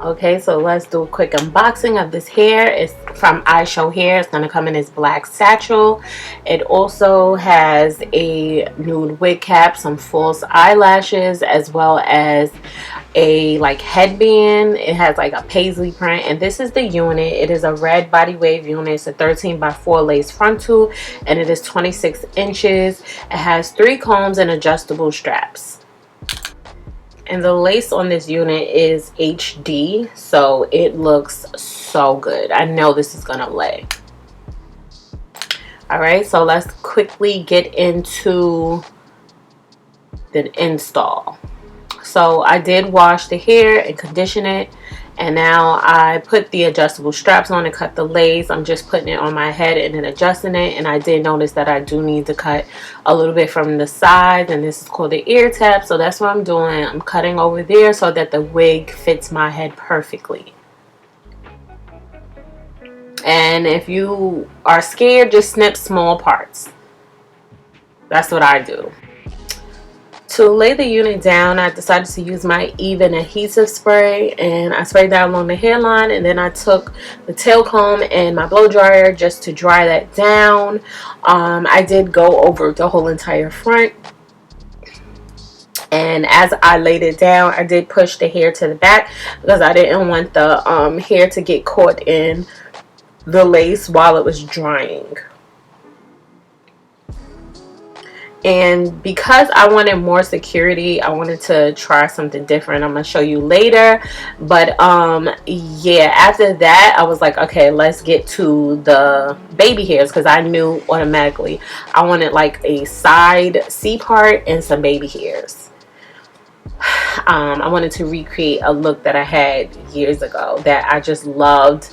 Okay, so let's do a quick unboxing of this hair. It's from IShow hair. It's going to come in this black satchel. It also has a nude wig cap, some false eyelashes, as well as a like headband. It has like a paisley print, and this is the unit. It is a red body wave unit. It's a 13x4 lace frontal, and it is 26 inches. It has 3 combs and adjustable straps. And the lace on this unit is HD, so it looks so good. I know this is gonna lay. Alright, so let's quickly get into the install. So I did wash the hair and condition it, and now I put the adjustable straps on and cut the lace. I'm just putting it on my head and then adjusting it, and I did notice that I do need to cut a little bit from the side, and this is called the ear tap, so that's what I'm doing. I'm cutting over there so that the wig fits my head perfectly. And if you are scared, just snip small parts. That's what I do. To lay the unit down, I decided to use my even adhesive spray, and I sprayed that along the hairline, and then I took the tail comb and my blow dryer just to dry that down. I did go over the whole entire front, and as I laid it down, I did push the hair to the back because I didn't want the hair to get caught in the lace while it was drying. And because I wanted more security, I wanted to try something different. I'm gonna show you later, but yeah, after that I was like, okay, let's get to the baby hairs, because I knew automatically I wanted like a side C part and some baby hairs. I wanted to recreate a look that I had years ago that I just loved,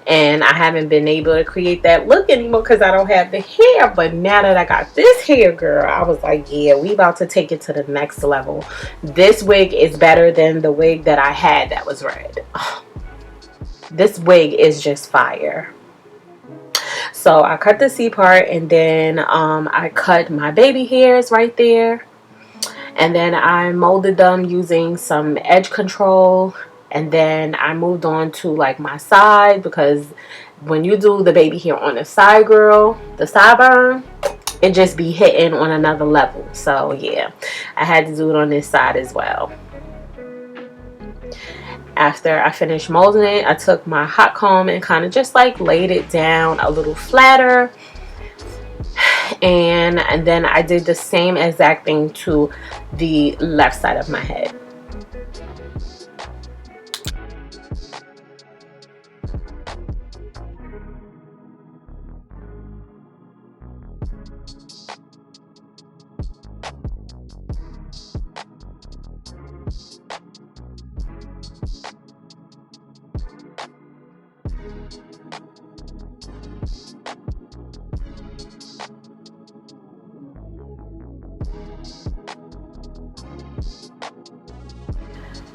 and I haven't been able to create that look anymore because I don't have the hair. But now that I got this hair, girl, I was like, yeah, we about to take it to the next level. This wig is better than the wig that I had that was red. This wig is just fire. So I cut the C part, and then I cut my baby hairs right there, and then I molded them using some edge control. And then I moved on to like my side, because when you do the baby hair on the side, girl, the sideburn, it just be hitting on another level. So yeah, I had to do it on this side as well. After I finished molding it, I took my hot comb and kind of just like laid it down a little flatter. And then I did the same exact thing to the left side of my head.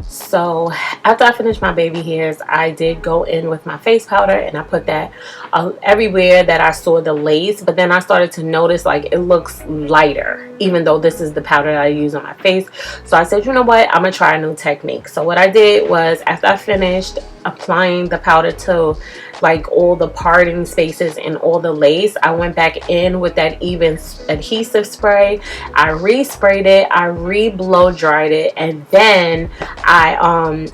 So after I finished my baby hairs, I did go in with my face powder, and I put that everywhere that I saw the lace. But then I started to notice like it looks lighter, even though this is the powder that I use on my face. So I said, you know what, I'm gonna try a new technique. So what I did was, after I finished applying the powder to like all the parting spaces and all the lace, I went back in with that even adhesive spray. I resprayed it, I re-blow dried it, and then I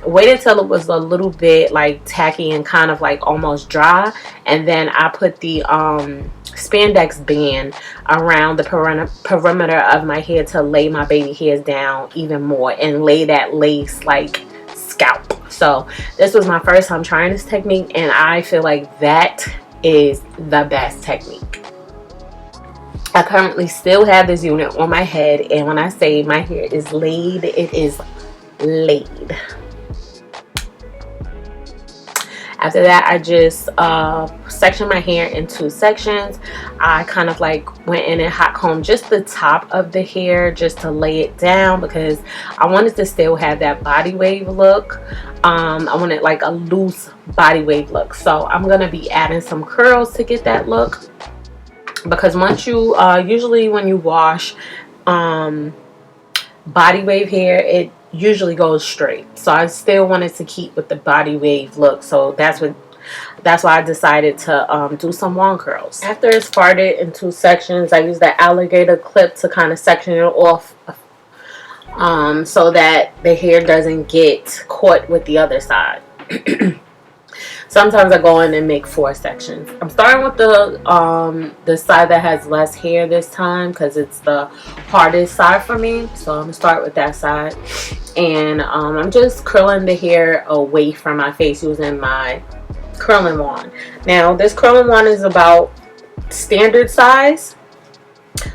waited till it was a little bit like tacky and kind of like almost dry, and then I put the spandex band around the perimeter of my hair to lay my baby hairs down even more and lay that lace like scalp. So this was my first time trying this technique, and I feel like that is the best technique. I currently still have this unit on my head, and when I say my hair is laid, it is laid. After that, I just sectioned my hair in 2 sections. I kind of like went in and hot combed just the top of the hair just to lay it down, because I wanted to still have that body wave look. I wanted like a loose body wave look. So I'm going to be adding some curls to get that look, because once you usually when you wash body wave hair, it usually goes straight. So I still wanted to keep with the body wave look. So that's why I decided to do some wand curls. After it's parted in 2 sections, I use that alligator clip to kind of section it off, so that the hair doesn't get caught with the other side. Sometimes I go in and make 4 sections. I'm starting with the side that has less hair this time because it's the hardest side for me. So I'm gonna start with that side, and I'm just curling the hair away from my face using my curling wand. Now this curling wand is about standard size.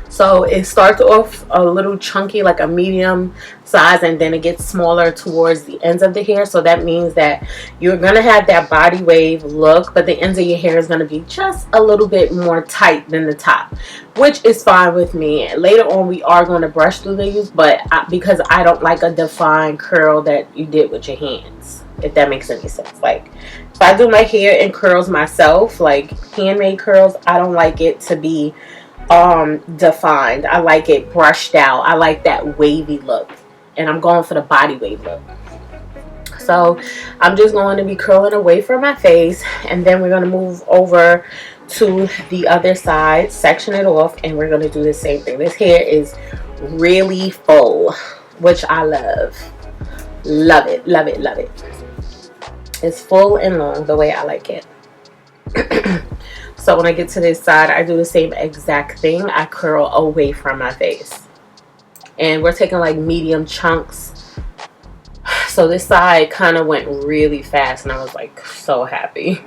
So it starts off a little chunky, like a medium size, and then it gets smaller towards the ends of the hair. So that means that you're going to have that body wave look, but the ends of your hair is going to be just a little bit more tight than the top, which is fine with me. Later on, we are going to brush through these, but because I don't like a defined curl that you did with your hands, if that makes any sense. Like, if I do my hair in curls myself, like handmade curls, I don't like it to be defined. I like it brushed out. I like that wavy look, and I'm going for the body wave look. So I'm just going to be curling away from my face, and then we're going to move over to the other side, section it off, and we're going to do the same thing. This hair is really full, which I love. Love it, love it, love it. It's full and long the way I like it. So when I get to this side, I do the same exact thing. I curl away from my face. And we're taking like medium chunks. So this side kind of went really fast, and I was like so happy.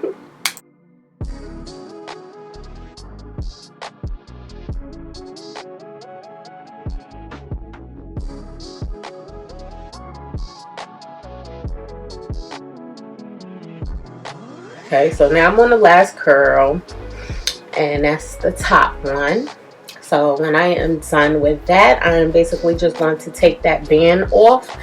Okay, so now I'm on the last curl, and that's the top one. So when I am done with that, I am basically just going to take that band off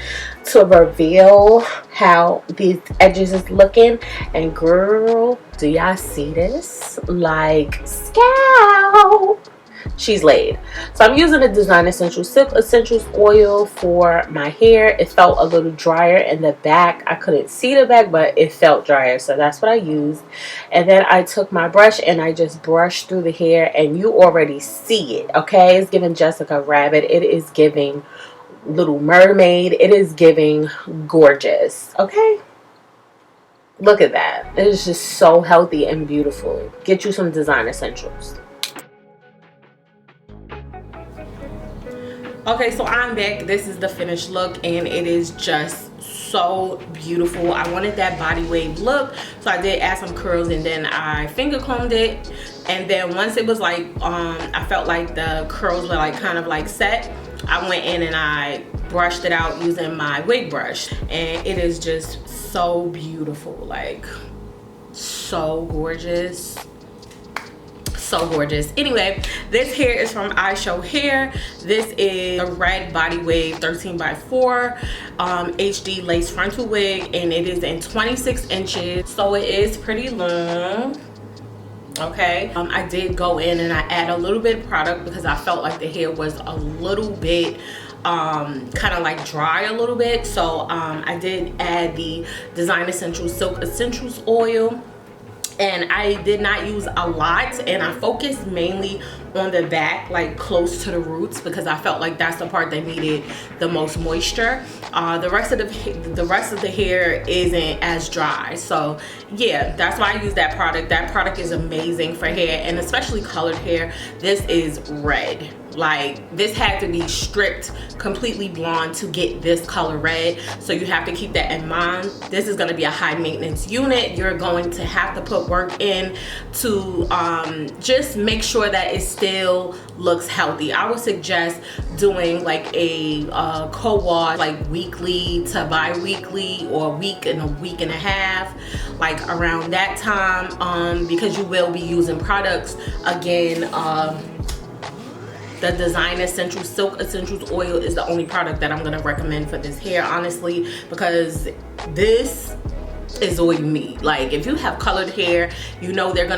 to reveal how these edges is looking. And girl, do y'all see this? Like, scalp. She's laid. So I'm using the Design Essentials Silk Essentials oil for my hair. It felt a little drier in the back. I couldn't see the back, but it felt drier, so that's what I used. And then I took my brush and I just brushed through the hair, and you already see it. Okay, it's giving Jessica Rabbit. It is giving Little Mermaid. It is giving gorgeous. Okay, look at that. It is just so healthy and beautiful. Get you some Design Essentials. Okay, so I'm back. This is the finished look, and it is just so beautiful. I wanted that body wave look, so I did add some curls, and then I finger combed it. And then once it was like I felt like the curls were like kind of like set, I went in and I brushed it out using my wig brush, and it is just so beautiful, like so gorgeous. So gorgeous. Anyway, this hair is from IShow hair. This is a red body wave 13x4 HD lace frontal wig, and it is in 26 inches, so it is pretty long. Okay, I did go in and I add a little bit of product because I felt like the hair was a little bit kind of like dry a little bit. So I did add the Design Essentials Silk Essentials oil, and I did not use a lot, and I focused mainly on the back, like close to the roots, because I felt like that's the part that needed the most moisture. The rest of the hair isn't as dry, so yeah, that's why I use that product. That product is amazing for hair, and especially colored hair. This is red. Like, this had to be stripped completely blonde to get this color red, so you have to keep that in mind. This is going to be a high maintenance unit. You're going to have to put work in to just make sure that it still looks healthy. I would suggest doing like a co-wash, like weekly to bi-weekly, or a week and a half, like around that time, because you will be using products again. The Design Essentials Silk Essentials oil is the only product that I'm going to recommend for this hair, honestly, because this is oily me. Like if you have colored hair, you know it's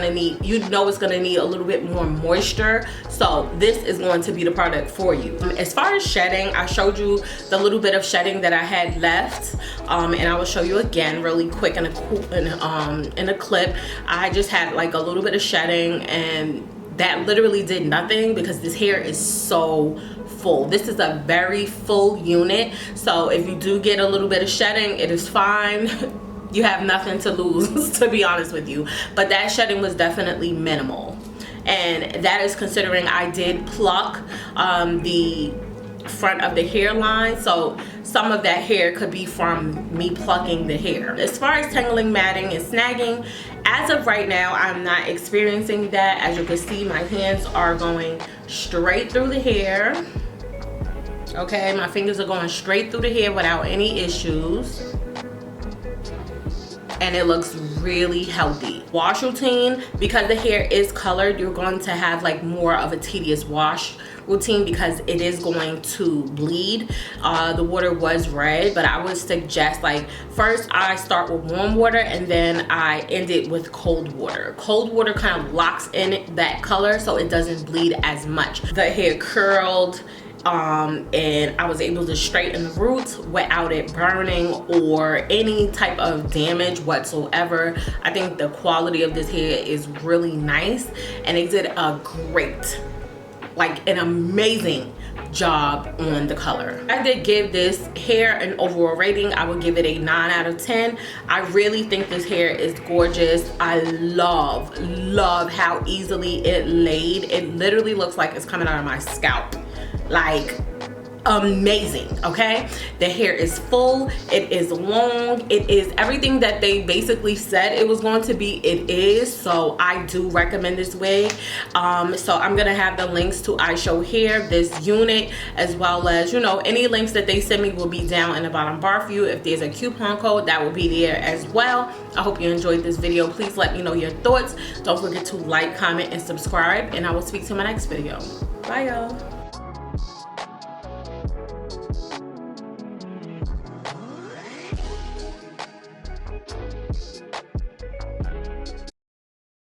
gonna need a little bit more moisture, so this is going to be the product for you. As far as shedding, I showed you the little bit of shedding that I had left, and I will show you again really quick in a clip. I just had like a little bit of shedding, and that literally did nothing because this hair is so full. This is a very full unit, so if you do get a little bit of shedding, it is fine. You have nothing to lose, to be honest with you. But that shedding was definitely minimal, and that is considering I did pluck the front of the hairline, so some of that hair could be from me plucking the hair. As far as tangling, matting, and snagging, as of right now, I'm not experiencing that. As you can see, my hands are going straight through the hair. Okay, my fingers are going straight through the hair without any issues, and it looks really healthy. Wash routine, because the hair is colored, you're going to have like more of a tedious wash routine because it is going to bleed. The water was red, but I would suggest, like, first I start with warm water and then I end it with cold water. Cold water kind of locks in that color so it doesn't bleed as much. The hair curled, and I was able to straighten the roots without it burning or any type of damage whatsoever. I think the quality of this hair is really nice, and they did a great, like an amazing job on the color. I did give this hair an overall rating. I would give it a 9 out of 10. I really think this hair is gorgeous. I love how easily it laid. It literally looks like it's coming out of my scalp. Like, amazing. Okay, the hair is full, it is long, it is everything that they basically said it was going to be. It is. So I do recommend this wig. So I'm gonna have the links to IShow hair, this unit, as well as, you know, any links that they send me will be down in the bottom bar for you. If there's a coupon code, that will be there as well. I hope you enjoyed this video. Please let me know your thoughts. Don't forget to like, comment, and subscribe, and I will speak to you in my next video. Bye, y'all.